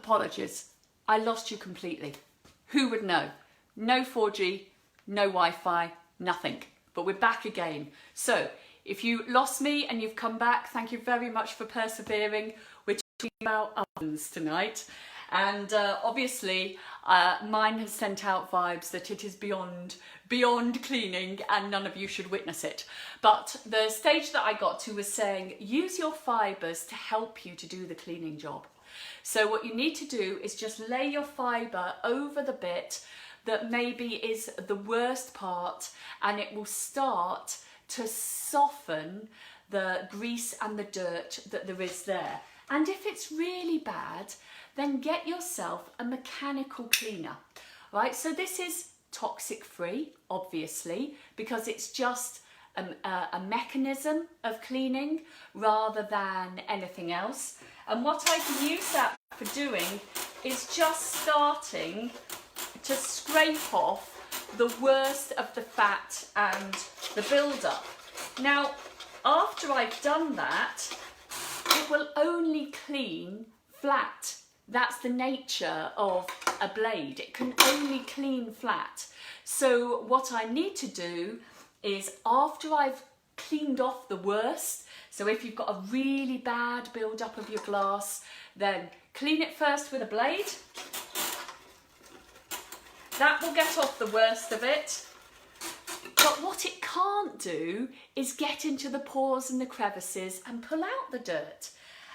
apologies, I lost you completely. Who would know? No 4G, no Wi-Fi, nothing. But we're back again. So if you lost me and you've come back, thank you very much for persevering. We're talking about ovens tonight. And obviously mine has sent out vibes that it is beyond cleaning and none of you should witness it. But the stage that I got to was saying use your fibres to help you to do the cleaning job. So what you need to do is just lay your fibre over the bit that maybe is the worst part, and it will start to soften the grease and the dirt that there is there. And if it's really bad, then get yourself a mechanical cleaner, right? So this is toxic free, obviously, because it's just a mechanism of cleaning rather than anything else. And what I can use that for doing is just starting to scrape off the worst of the fat and the build-up. Now, after I've done that, it will only clean flat. That's the nature of a blade. It can only clean flat. So what I need to do is, after I've cleaned off the worst, so if you've got a really bad build-up of your glass, then clean it first with a blade. That will get off the worst of it. But what it can't do is get into the pores and the crevices and pull out the dirt.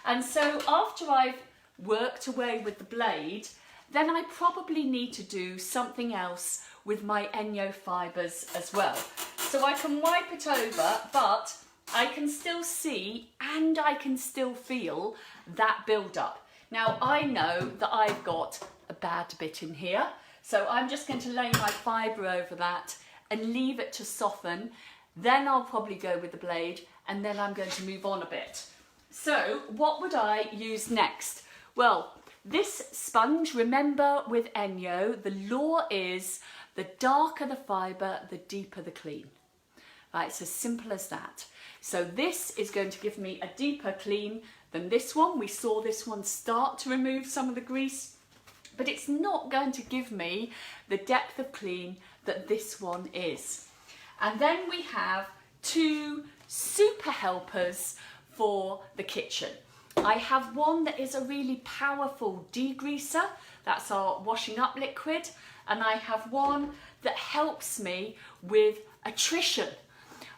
And so after I've worked away with the blade, then I probably need to do something else with my ENJO fibres as well. So I can wipe it over, but I can still see and I can still feel that build-up. Now I know that I've got a bad bit in here, so I'm just going to lay my fibre over that and leave it to soften. Then I'll probably go with the blade, and then I'm going to move on a bit. So what would I use next? Well, this sponge, remember with ENJO, the law is the darker the fibre, the deeper the clean. Right, it's as simple as that. So this is going to give me a deeper clean than this one. We saw this one start to remove some of the grease, but it's not going to give me the depth of clean that this one is. And then we have two super helpers for the kitchen. I have one that is a really powerful degreaser, that's our washing up liquid, and I have one that helps me with attrition,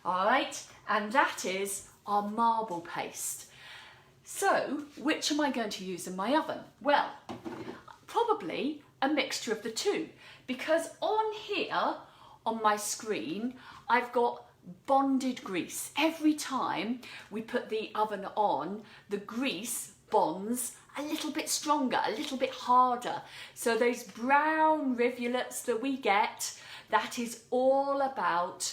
all right, and that is our marble paste. So which am I going to use in my oven? Well, probably a mixture of the two, because on here on my screen I've got bonded grease. Every time we put the oven on, the grease bonds a little bit stronger, a little bit harder. So those brown rivulets that we get, that is all about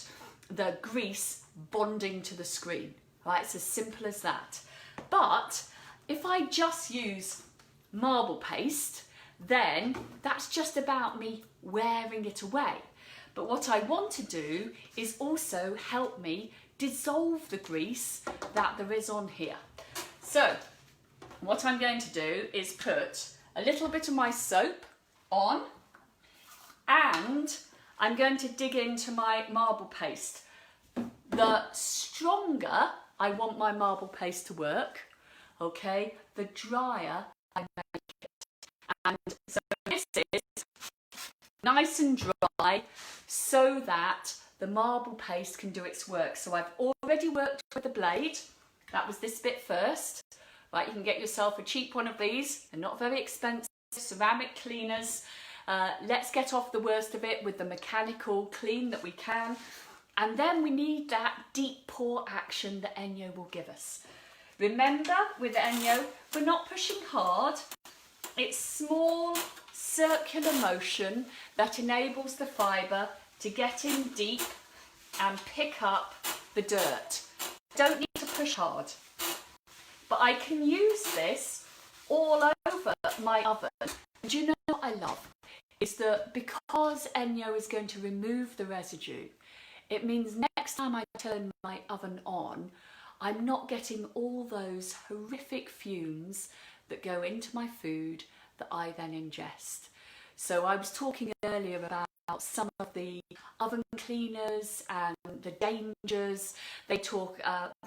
the grease bonding to the screen, right? It's as simple as that. But if I just use marble paste, then that's just about me wearing it away. But what I want to do is also help me dissolve the grease that there is on here. So what I'm going to do is put a little bit of my soap on, and I'm going to dig into my marble paste. The stronger I want my marble paste to work, okay, the drier I make it. And so this is nice and dry so that the marble paste can do its work. So I've already worked with the blade. That was this bit first. Right, you can get yourself a cheap one of these. They're not very expensive, ceramic cleaners. Let's get off the worst of it with the mechanical clean that we can. And then we need that deep pour action that ENJO will give us. Remember, with ENJO, we're not pushing hard. It's small circular motion that enables the fibre to get in deep and pick up the dirt. Don't need to push hard. But I can use this all over my oven. And you know what I love? Is that because ENJO is going to remove the residue, it means next time I turn my oven on, I'm not getting all those horrific fumes that go into my food that I then ingest. So I was talking earlier about some of the oven cleaners and the dangers. They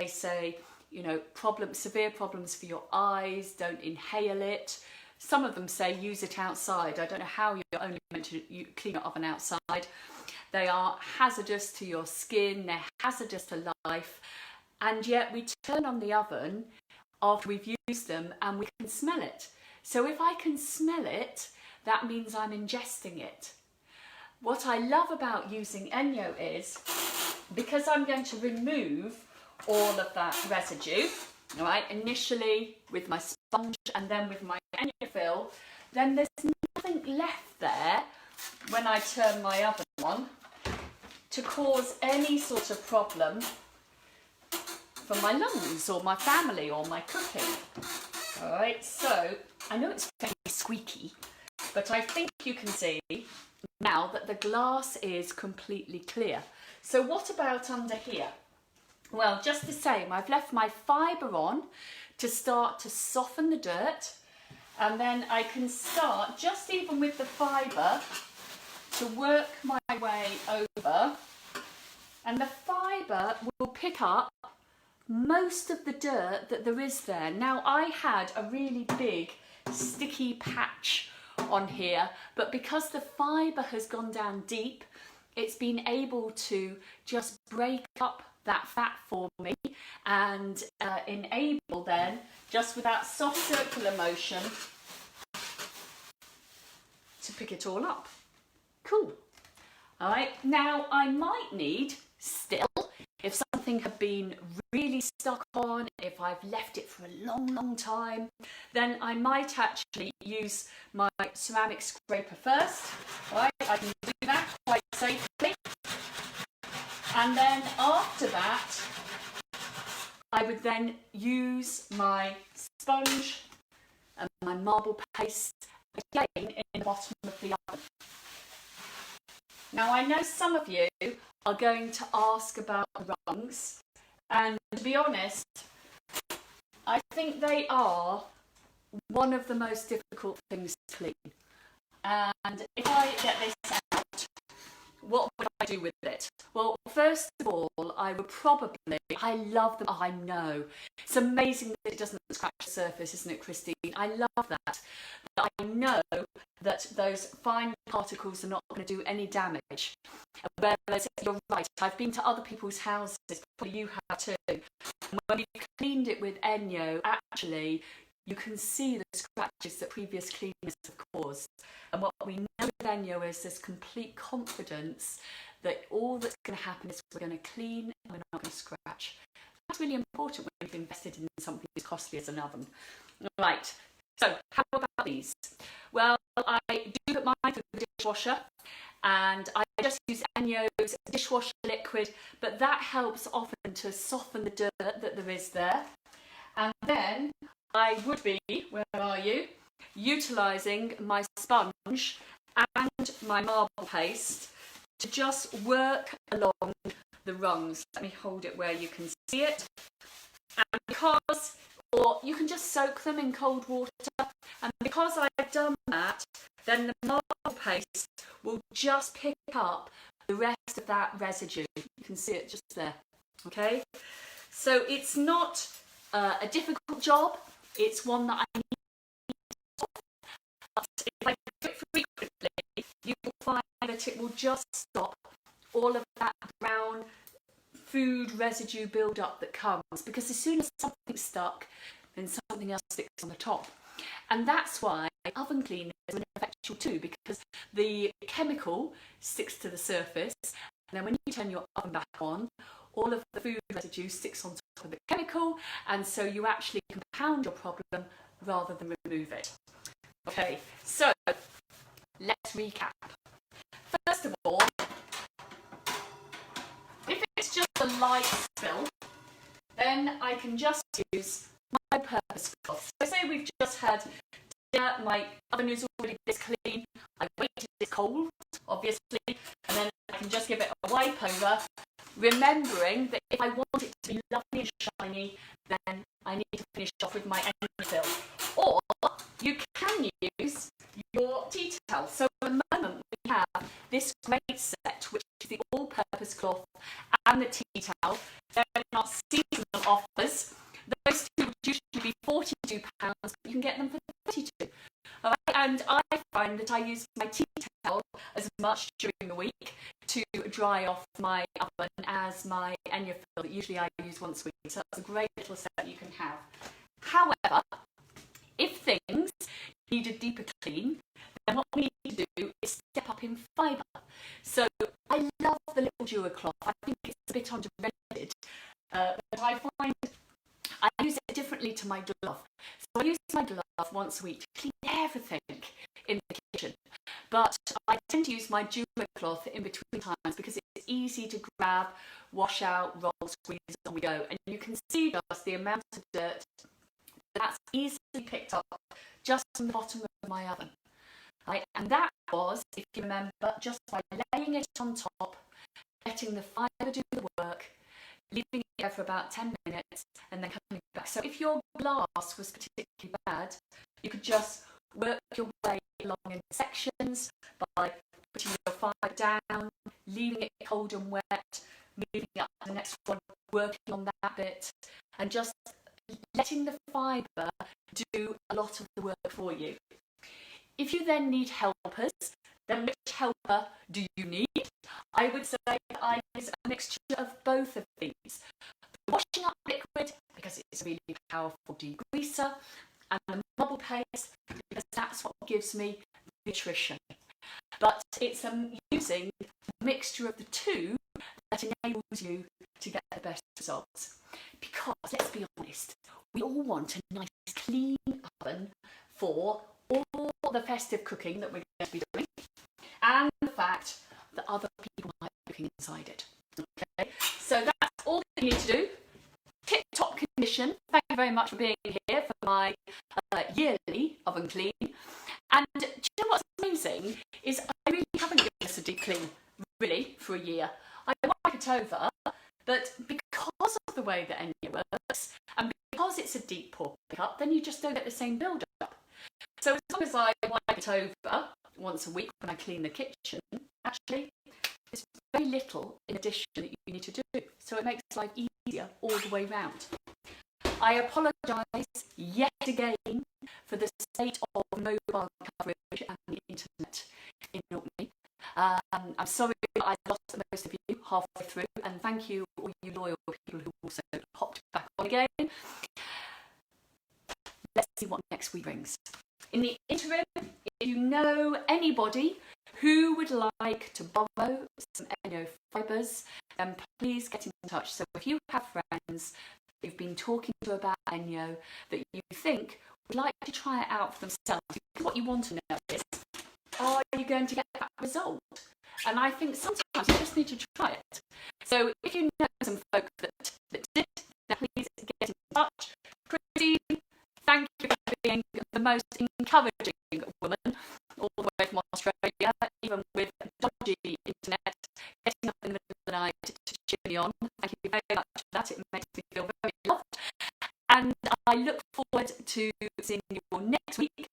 say, you know, severe problems for your eyes, don't inhale it. Some of them say use it outside. I don't know how you're only meant to clean your oven outside. They are hazardous to your skin, they're hazardous to life, and yet we turn on the oven after we've used them and we can smell it. So if I can smell it, that means I'm ingesting it. What I love about using ENJO is, because I'm going to remove all of that residue, all right, initially with my sponge and then with my ENJO fill, then there's nothing left there when I turn my oven on to cause any sort of problem for my lungs or my family or my cooking. All right, so I know it's very squeaky, but I think you can see now that the glass is completely clear. So what about under here? Well, just the same, I've left my fibre on to start to soften the dirt, and then I can start, just even with the fibre, to work my way over, and the fibre will pick up most of the dirt that there is there. Now, I had a really big sticky patch on here, but because the fibre has gone down deep, it's been able to just break up that fat for me and enable then, just with that soft circular motion, to pick it all up. Cool. All right, now I might need still, if something had been really stuck on, if I've left it for a long time, then I might actually use my ceramic scraper first. All right, I can do that quite safely. And then after that, I would then use my sponge and my marble paste again in the bottom of the oven. Now, I know some of you are going to ask about rungs, and to be honest, I think they are one of the most difficult things to clean. And if I get this out, what would I do with it? Well, first of all, I love them. I know. It's amazing that it doesn't scratch the surface, isn't it, Christine? I love that. But I know that those fine particles are not going to do any damage. Whereas, you're right, I've been to other people's houses, probably you have too. And when you've cleaned it with ENJO, actually, you can see the scratches that previous cleaners have caused. And what we know with ENJO is there's complete confidence that all that's going to happen is we're going to clean and we're not going to scratch. That's really important when you've invested in something as costly as an oven. Right, so how about these? Well, I do put mine through the dishwasher, and I just use ENJO's dishwasher liquid, but that helps often to soften the dirt that there is there. And then I would be, where are you, utilising my sponge and my marble paste to just work along the rungs. Let me hold it where you can see it. And or you can just soak them in cold water. And because I've done that, then the marble paste will just pick up the rest of that residue. You can see it just there, okay? So it's not a difficult job. It's one that I need to do. But if I do it frequently, you will find that it will just stop all of that brown food residue build-up that comes, because as soon as something's stuck, then something else sticks on the top. And that's why oven cleaners are ineffectual too, because the chemical sticks to the surface, and then when you turn your oven back on, all of the food residue sticks on top of the chemical, and so you actually compound your problem rather than remove it. Okay, so let's recap. First of all, if it's just a light spill, then I can just use my purpose cloth. So say we've just had dinner, my oven is already this clean, I wait till it's cold, obviously, and then I can just give it a wipe over, remembering that if I want it to be lovely and shiny, then I need to finish off with my ENJO fill. Or you can use your tea towel. So at the moment we have this great set, which is the all-purpose cloth and the tea towel. They're not seasonal offers. Those two would usually be £42, but you can get them for £32. All right? And I find that I use my tea towel as much during the week to dry off my oven as my ENJO fill that usually I use once a week. So that's a great little set you can have. However, if things need a deeper clean, then what we need to do is step up in fibre. So I love the little Duo cloth. I think it's a bit underrated, but I find I use it differently to my glove. So I use my glove once a week to clean everything in the kitchen. But I tend to use my Duo cloth in between times because it's easy to grab, wash out, roll, squeeze, and we go. And you can see just the amount of dirt that's easily picked up just from the bottom of my oven. Right? And that was, if you remember, just by laying it on top, letting the fibre do the work, leaving it there for about 10 minutes, and then coming back. So if your glass was particularly bad, you could just work your way along in sections by putting your fibre down, leaving it cold and wet, moving up to the next one, working on that bit, and just letting the fibre do a lot of the work for you. If you then need helpers, then which helper do you need? I would say that I use a mixture of both of these. The washing up liquid, because it's a really powerful degreaser, and the marble paste, because that's what gives me nutrition. But it's using a mixture of the two that enables you to get the best results. Because, let's be honest, we all want a nice clean oven for all the festive cooking that we're going to be doing, and the fact that other people might be cooking inside it. Okay, so that's all that you need to do. Tip-top condition. Thank you very much for being here for my yearly oven clean. And do you know what's amazing is I really haven't given this a deep clean, really, for a year. I wipe it over, but because of the way that ENJO works, and because it's a deep pour pickup, then you just don't get the same build-up. So as long as I wipe it over once a week when I clean the kitchen, actually, there's very little in addition that you need to do. So it makes life easier all the way round. I apologise yet again for the state of mobile coverage and the internet in Orkney. I'm sorry that I lost most of you halfway through, and thank you all you loyal people who also hopped back on again. Let's see what next week brings. In the interim, if you know anybody who would like to borrow some ENJO fibres, then please get in touch. So if you have friends that you've been talking to about ENJO that you think would like to try it out for themselves, what you want to know is, are you going to get that result? And I think sometimes you just need to try it. So if you know some folk that did, then please get in touch. Christine, thank you for being the most encouraging woman all the way from Australia, even with dodgy internet, getting up in the middle of the night to cheer me on. Thank you very much for that. It makes me feel very loved. And I look forward to seeing you all next week